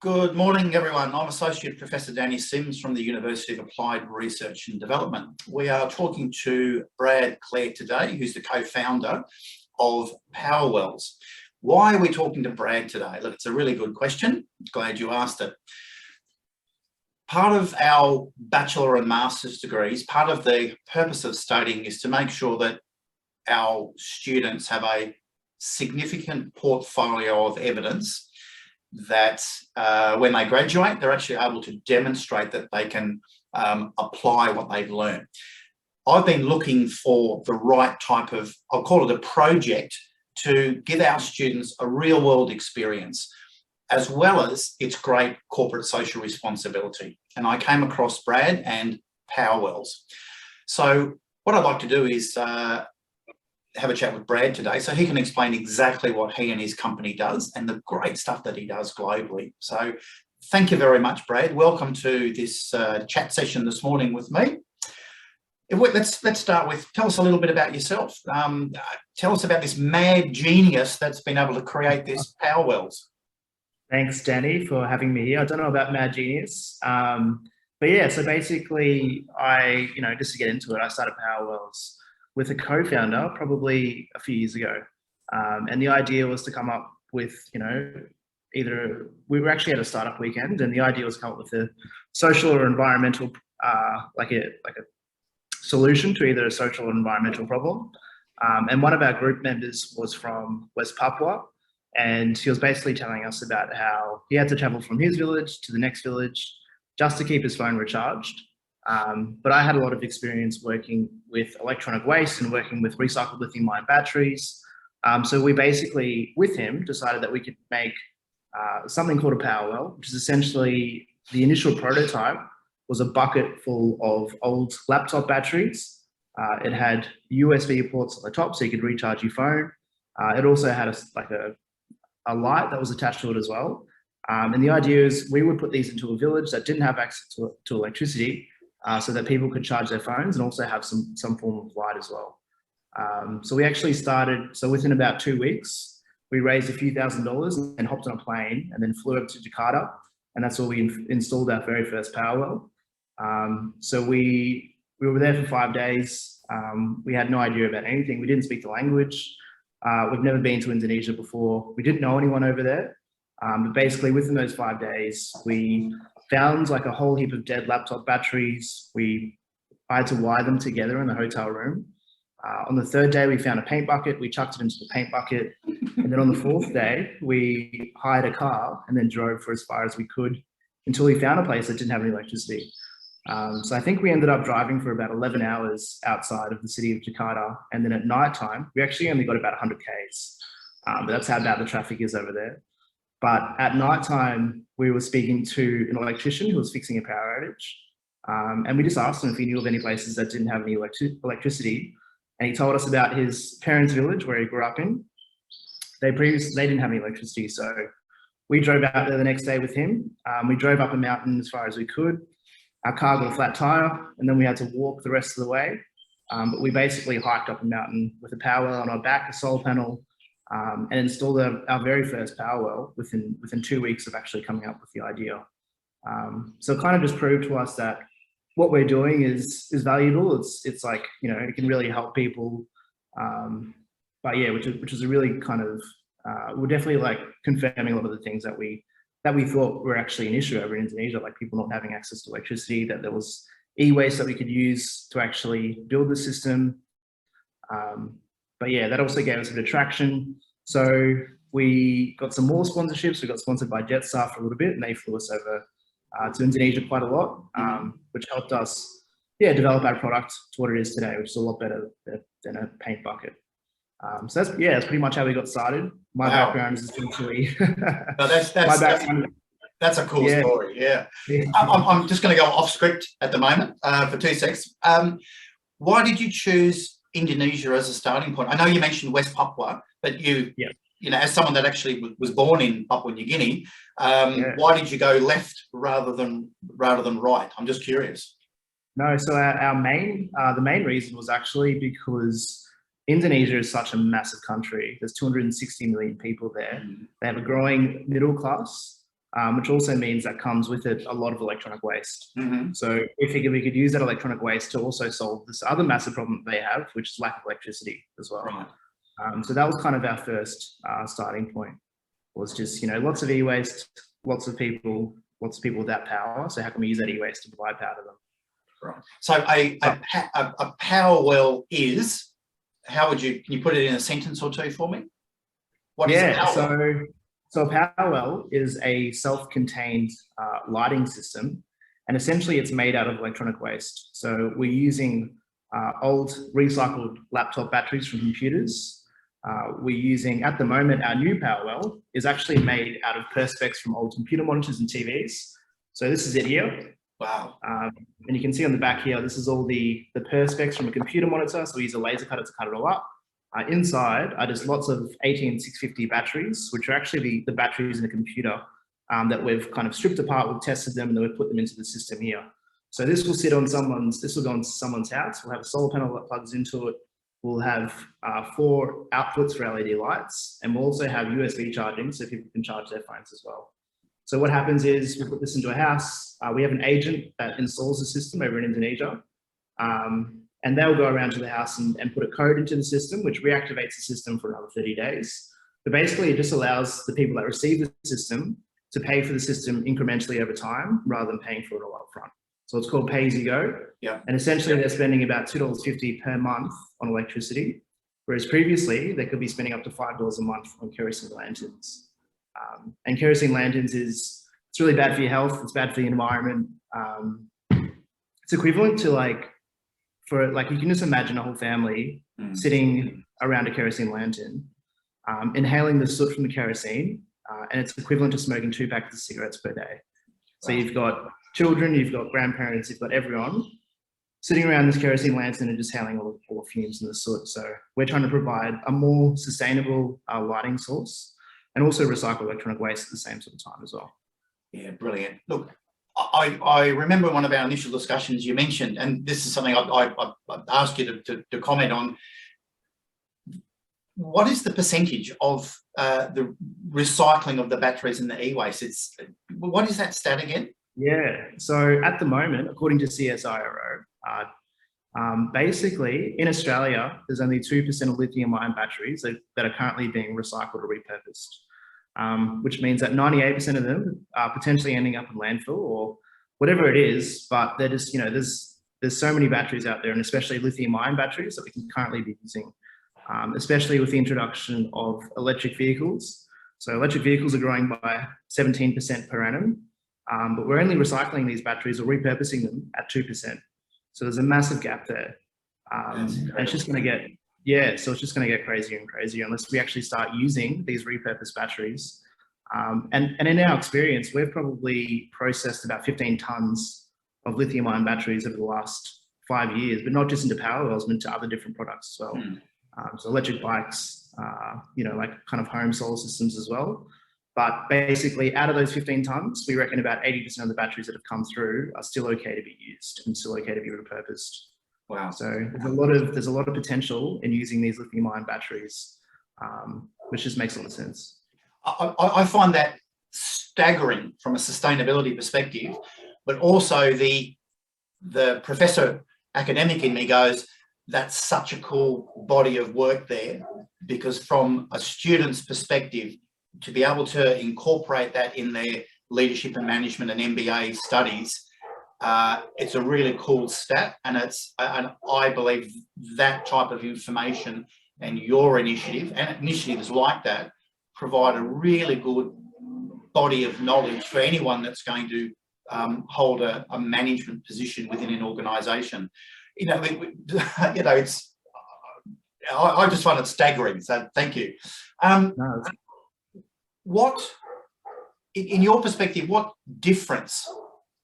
Good morning, everyone. I'm Associate Professor Danny Sims from the University of Applied Research and Development. We are talking to Brad Clare today, who's the co-founder of Powerwells. Why are we talking to Brad today? Look, it's a really good question. Glad you asked it. Part of our bachelor and master's degrees, part of the purpose of studying is to make sure that our students have a significant portfolio of evidence that when they graduate, they're actually able to demonstrate that they can apply what they've learned. I've been looking for the right type of, I'll call it a project, to give our students a real world experience, as well as its great corporate social responsibility. And I came across Brad and Powerwells. So what I'd like to do is have a chat with Brad today so he can explain exactly what he and his company does and the great stuff that he does globally. So thank you very much, Brad. Welcome to this chat session this morning with me. Let's start with, tell us a little bit about yourself. Tell us about this mad genius that's been able to create this Powerwells. Thanks, Danny, for having me here. I don't know about mad genius, but yeah, so basically just to get into it, I started Powerwells with a co-founder probably a few years ago. And the idea was to come up with, either, we were actually at a startup weekend, and the idea was to come up with a social or environmental, like a solution to either a social or environmental problem. And one of our group members was from West Papua, and he was basically telling us about how he had to travel from his village to the next village just to keep his phone recharged. But I had a lot of experience working with electronic waste and working with recycled lithium-ion batteries. So we basically, with him, decided that we could make something called a Powerwell, which is essentially the initial prototype was a bucket full of old laptop batteries. It had USB ports at the top so you could recharge your phone. It also had a light that was attached to it as well. And the idea is we would put these into a village that didn't have access to electricity, so that people could charge their phones and also have some form of light as well. So we actually started, so within about 2 weeks, we raised a few $1,000s and hopped on a plane and then flew over to Jakarta. And that's where we installed our very first Powerwell. So we were there for 5 days. We had no idea about anything. We didn't speak the language. We've never been to Indonesia before. We didn't know anyone over there. But basically within those 5 days, we found like a whole heap of dead laptop batteries. I had to wire them together in the hotel room. On the third day, we found a paint bucket. We chucked it into the paint bucket. And then on the fourth day, we hired a car and then drove for as far as we could until we found a place that didn't have any electricity. So I think we ended up driving for about 11 hours outside of the city of Jakarta. And then at nighttime, we actually only got about 100 Ks. But that's how bad the traffic is over there. But at nighttime, we were speaking to an electrician who was fixing a power outage. And we just asked him if he knew of any places that didn't have any electricity. And he told us about his parents' village where he grew up in. They didn't have any electricity. So we drove out there the next day with him. We drove up a mountain as far as we could. Our car got a flat tire, and then we had to walk the rest of the way. But we basically hiked up a mountain with a Powerwell on our back, a solar panel, and installed our very first Powerwell within 2 weeks of actually coming up with the idea. So it kind of just proved to us that what we're doing is valuable. It's like, it can really help people. But yeah, which is a really kind of, we're definitely like confirming a lot of the things that we thought were actually an issue over in Indonesia, like people not having access to electricity, that there was e-waste that we could use to actually build the system. But yeah, that also gave us a bit of traction. So we got some more sponsorships. We got sponsored by Jetstar for a little bit, and they flew us over to Indonesia quite a lot, which helped us, develop our product to what it is today, which is a lot better than a paint bucket. So that's pretty much how we got started. My background is essentially. No, that's a cool story. Yeah. I'm just going to go off script at the moment for 2 seconds. Why did you choose Indonesia as a starting point? I know you mentioned West Papua, but as someone that actually was born in Papua New Guinea, why did you go left rather than right? I'm just curious. No, so the main reason was actually because Indonesia is such a massive country. There's 260 million people there. They have a growing middle class. which also means that comes with it a lot of electronic waste. Mm-hmm. So we could use that electronic waste to also solve this other massive problem that they have, which is lack of electricity as well. Right. So that was kind of our first starting point, was just, lots of e-waste, lots of people without power. So how can we use that e-waste to provide power to them? Right. So a power well is, can you put it in a sentence or two for me? What is a power well? So a power well is a self-contained lighting system, and essentially it's made out of electronic waste. So we're using old recycled laptop batteries from computers. We're using, at the moment, our new power well is actually made out of perspex from old computer monitors and TVs. So this is it here. Wow. And you can see on the back here, this is all the perspex from a computer monitor. So we use a laser cutter to cut it all up. Inside are just lots of 18650 batteries, which are actually the batteries in a computer that we've kind of stripped apart, we've tested them, and then we've put them into the system here. So this will go on someone's house. We'll have a solar panel that plugs into it. We'll have 4 outputs for LED lights, and we'll also have USB charging so people can charge their phones as well. So what happens is we put this into a house. We have an agent that installs the system over in Indonesia. And they'll go around to the house and put a code into the system, which reactivates the system for another 30 days. But basically, it just allows the people that receive the system to pay for the system incrementally over time rather than paying for it all up front. So it's called pay as you go. Yeah. And essentially, they're spending about $2.50 per month on electricity, whereas previously they could be spending up to $5 a month on kerosene lanterns. And kerosene lanterns it's really bad for your health. It's bad for the environment. It's equivalent to you can just imagine a whole family sitting around a kerosene lantern, inhaling the soot from the kerosene, and it's equivalent to smoking 2 packets of cigarettes per day. So you've got children, you've got grandparents, you've got everyone sitting around this kerosene lantern and just inhaling all the fumes and the soot. So we're trying to provide a more sustainable lighting source and also recycle electronic waste at the same sort of time as well. Yeah, brilliant. Look, I remember in one of our initial discussions you mentioned, and this is something I asked you to comment on, what is the percentage of the recycling of the batteries in the e-waste? What is that stat again? Yeah, so at the moment, according to CSIRO, basically in Australia, there's only 2% of lithium-ion batteries that are currently being recycled or repurposed, which means that 98% of them are potentially ending up in landfill or whatever it is, but they're just, there's so many batteries out there, and especially lithium-ion batteries that we can currently be using, especially with the introduction of electric vehicles. So electric vehicles are growing by 17% per annum, but we're only recycling these batteries or repurposing them at 2%. So there's a massive gap there. And it's just going to get, so it's just going to get crazier and crazier unless we actually start using these repurposed batteries. And in our experience, we've probably processed about 15 tons of lithium-ion batteries over the last 5 years, but not just into Powerwells, but into other different products as well. So electric bikes, like kind of home solar systems as well. But basically, out of those 15 tons, we reckon about 80% of the batteries that have come through are still okay to be used and still okay to be repurposed. Wow! So there's a lot of potential in using these lithium-ion batteries, which just makes a lot of sense. I find that staggering from a sustainability perspective, but also the professor academic in me goes, that's such a cool body of work there, because from a student's perspective, to be able to incorporate that in their leadership and management and MBA studies, it's a really cool stat, and I believe that type of information and your initiative and initiatives like that provide a really good body of knowledge for anyone that's going to hold a management position within an organisation. It's I just find it staggering. So thank you. What, in your perspective, what difference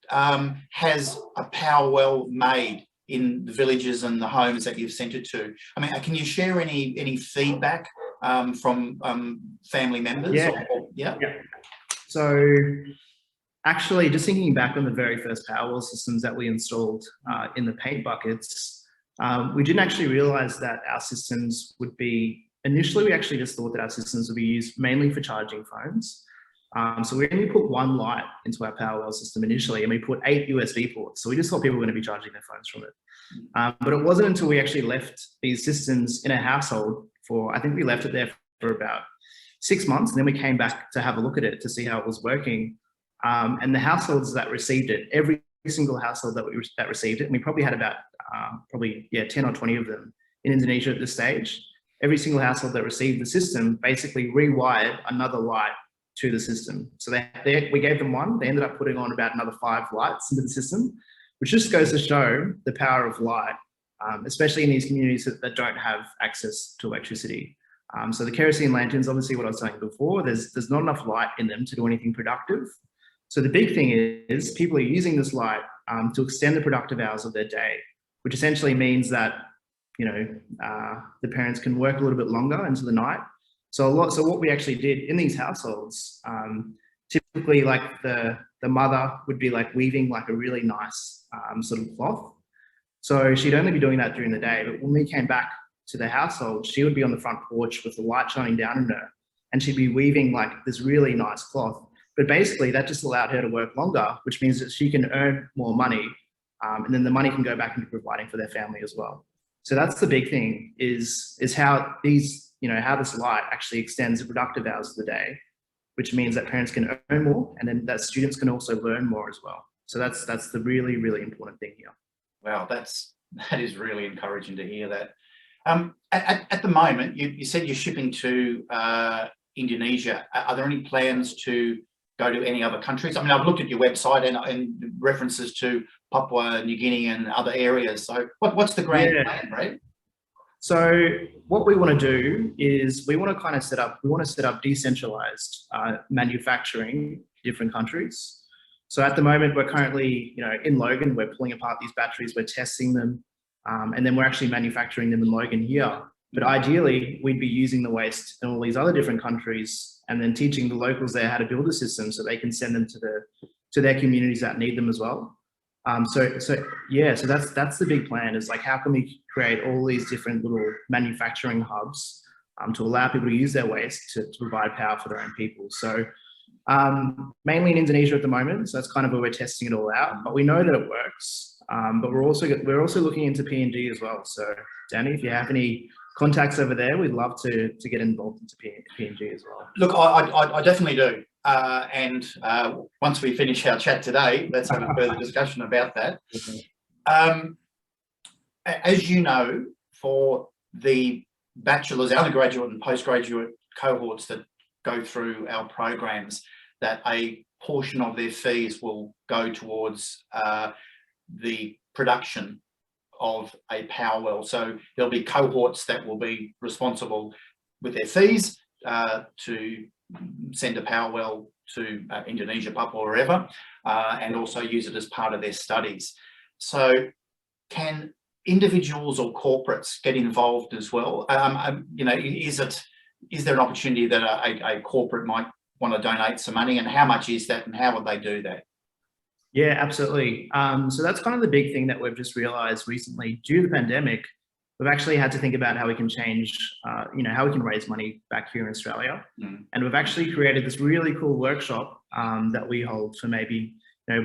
has a Powerwell made in the villages and the homes that you've sent it to? I mean, can you share any feedback from family members? Yeah. So actually, just thinking back on the very first Powerwell systems that we installed in the paint buckets, we didn't actually realize that our systems would be, initially we actually just thought that our systems would be used mainly for charging phones. So we only put one light into our Powerwell system initially, and we put 8 USB ports. So we just thought people were going to be charging their phones from it. But it wasn't until we actually left these systems in a household for, I think we left it there for about 6 months, and then we came back to have a look at it to see how it was working. And the households that received it, every single household that received it, and we probably had about 10 or 20 of them in Indonesia at this stage. Every single household that received the system basically rewired another light to the system. So we gave them one, they ended up putting on about another 5 lights into the system, which just goes to show the power of light, especially in these communities that don't have access to electricity. So the kerosene lanterns, obviously what I was saying before, there's not enough light in them to do anything productive. So the big thing is people are using this light to extend the productive hours of their day, which essentially means that, the parents can work a little bit longer into the night. So what we actually did in these households, typically like the mother would be like weaving like a really nice sort of cloth. So she'd only be doing that during the day, but when we came back to the household, she would be on the front porch with the light shining down on her, and she'd be weaving like this really nice cloth. But basically that just allowed her to work longer, which means that she can earn more money, and then the money can go back into providing for their family as well. So that's the big thing is how these, how this light actually extends the productive hours of the day, which means that parents can earn more, and then that students can also learn more as well. So that's the really, really important thing here. Wow, that is really encouraging to hear that. At the moment, you said you're shipping to Indonesia. Are there any plans to go to any other countries? I mean, I've looked at your website and references to Papua New Guinea and other areas. So what's the grand plan, Brad? So what we want to do is we want to set up decentralized manufacturing in different countries. So at the moment, we're currently, in Logan, we're pulling apart these batteries, we're testing them, and then we're actually manufacturing them in Logan here. But ideally, we'd be using the waste in all these other different countries and then teaching the locals there how to build a system so they can send them to their communities that need them as well. So that's the big plan, is like, how can we create all these different little manufacturing hubs to allow people to use their waste to provide power for their own people. So mainly in Indonesia at the moment, so that's kind of where we're testing it all out, but we know that it works. But we're also looking into PNG as well. So Danny, if you have any contacts over there, we'd love to get involved into PNG as well. Look, I definitely do. And once we finish our chat today, let's have a further discussion about that. As you know, for the bachelor's, undergraduate and postgraduate cohorts that go through our programs, that a portion of their fees will go towards the production of a Powerwell. So there'll be cohorts that will be responsible with their fees to send a Powerwell to Indonesia, Papua, or wherever, and also use it as part of their studies. So can individuals or corporates get involved as well? Is there an opportunity that a corporate might want to donate some money, and how much is that, and how would they do that? Yeah, absolutely. So that's kind of the big thing that we've just realized recently. Due to the pandemic, we've actually had to think about how we can change, how we can raise money back here in Australia. And we've actually created this really cool workshop that we hold for maybe,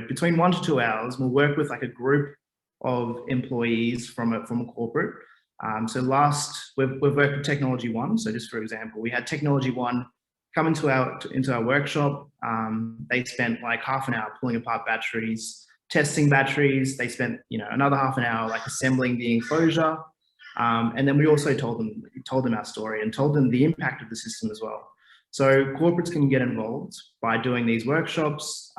between 1 to 2 hours. We'll work with like a group of employees from a corporate. So we've worked with Technology One. So just for example, we had Technology One come into our workshop. They spent like half an hour pulling apart batteries, testing batteries. They spent, another half an hour like assembling the enclosure. And then we also told them our story and told them the impact of the system as well. So corporates can get involved by doing these workshops.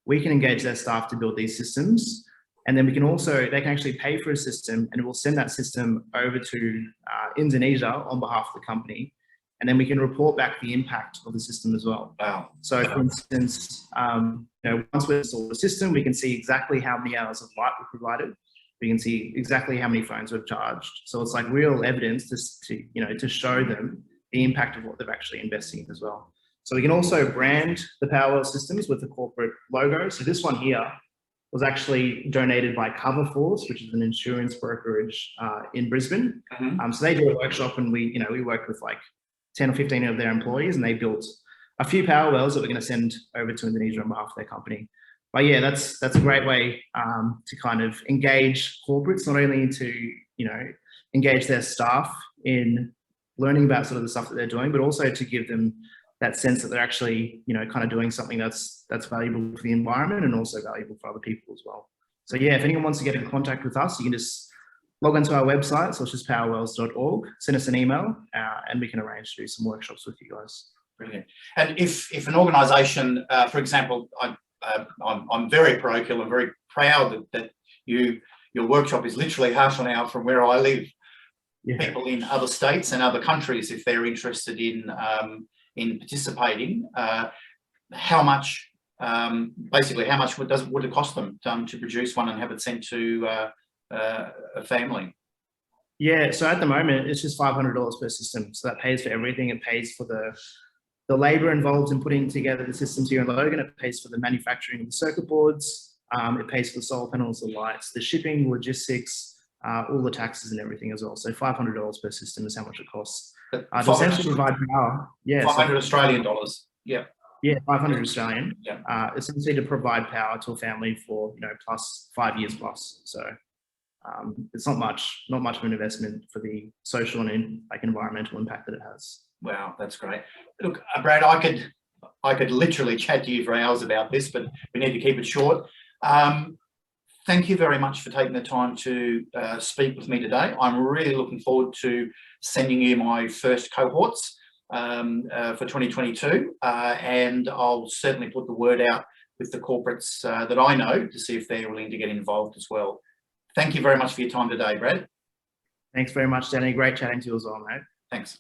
We can engage their staff to build these systems. And then they can actually pay for a system, and we'll send that system over to Indonesia on behalf of the company. And then we can report back the impact of the system as well. Wow. So for instance, once we install the system, we can see exactly how many hours of light were provided. We can see exactly how many phones we've charged. So it's like real evidence to show them the impact of what they're actually investing in as well. So we can also brand the Powerwell systems with the corporate logo. So this one here was actually donated by Coverforce, which is an insurance brokerage in Brisbane. So they do a workshop, and we worked with like 10 or 15 of their employees, and they built a few Powerwells that we're going to send over to Indonesia on behalf of their company. But yeah, that's a great way to kind of engage corporates, not only to, you know, engage their staff in learning about sort of the stuff that they're doing, but also to give them that sense that they're actually, you know, kind of doing something that's valuable for the environment and also valuable for other people as well. So yeah, if anyone wants to get in contact with us, you can just log onto our website, so it's just powerwells.org, send us an email, and we can arrange to do some workshops with you guys. Brilliant. And if an organisation, for example, I'm very parochial and very proud that your workshop is literally half an hour from where I live. Yeah. People in other states and other countries, if they're interested in participating, how much basically how much would it cost them to produce one and have it sent to a family? Yeah, so at the moment it's just $500 per system, so that pays for everything. It pays for the labor involved in putting together the systems here in Logan. It pays for the manufacturing of the circuit boards. It pays for the solar panels, the lights, the shipping, logistics, all the taxes and everything as well. So $500 per system is how much it costs. To essentially provide power. Yeah, 500 Australian dollars. Yeah. Yeah, 500 Australian. Yeah. Essentially to provide power to a family for, you know, plus 5 years plus. So it's not much of an investment for the social and like environmental impact that it has. Wow, that's great. Look, Brad, I could literally chat to you for hours about this, but we need to keep it short. Thank you very much for taking the time to speak with me today. I'm really looking forward to sending you my first cohorts for 2022, and I'll certainly put the word out with the corporates that I know to see if they're willing to get involved as well. Thank you very much for your time today, Brad. Thanks very much, Danny. Great chatting to you as well, mate. Thanks.